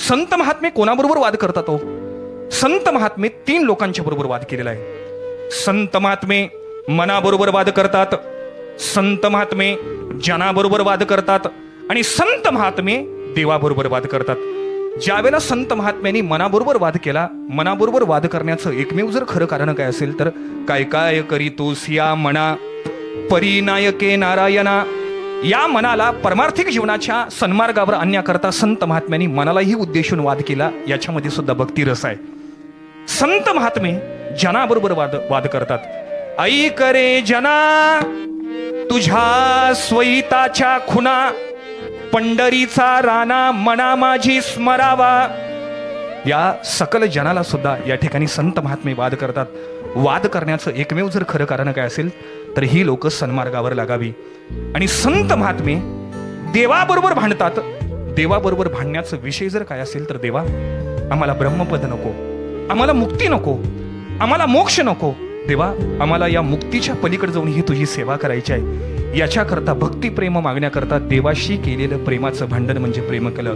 संत महात्मे कोणाबरोबर वाद करतात? हो, संत महात्मे 3 लोकांच्या बरोबर वाद केलेला आहे. संत महात्मे मनाबरोबर वाद करतात, संत महात्मे जनाबरोबर वाद करतात आणि संत महात्मे देवाबरोबर वाद करतात. ज्यावेळेला संत महात्म्यांनी मनाबरोबर वाद केला, मनाबरोबर वाद करण्याचं एकमेव जर खरं कारण काय असेल तर काय काय करीतोस या मना परिनायके नारायणा, या मनाला परमार्थिक जीवनाच्या सन्मार्गावर आणण्याकरता संत महात्म्यांनी मनालाही उद्देशून वाद केला. याच्यामध्ये सुद्धा भक्ती रस आहे. संत महात्मे जनाबरोबर वाद करतात. ऐक रे जना तुझ्या स्वैताच्या खुना, पंढरीचा राणा मना माझी स्मरावा. या सकल जनाला सुद्धा या ठिकाणी संत महात्मे वाद करतात. वाद करण्याचं एकमेव जर खरं कारण काय असेल तर ही लोक सन्मार्गावर लागावी. आणि संत महात्मे देवाबरोबर भांडतात. देवाबरोबर भांडण्याचा विषय जर काय असेल तर देवा आम्हाला ब्रह्मपद नको, आम्हाला मुक्ती नको, आम्हाला मोक्ष नको. देवा आम्हाला या मुक्तीच्या पलीकडे जाऊन ही तुझी सेवा करायची आहे. याच्याकरता भक्ती प्रेम मागण्याकरता देवाशी केलेलं प्रेमाचं भांडण म्हणजे प्रेम केलं.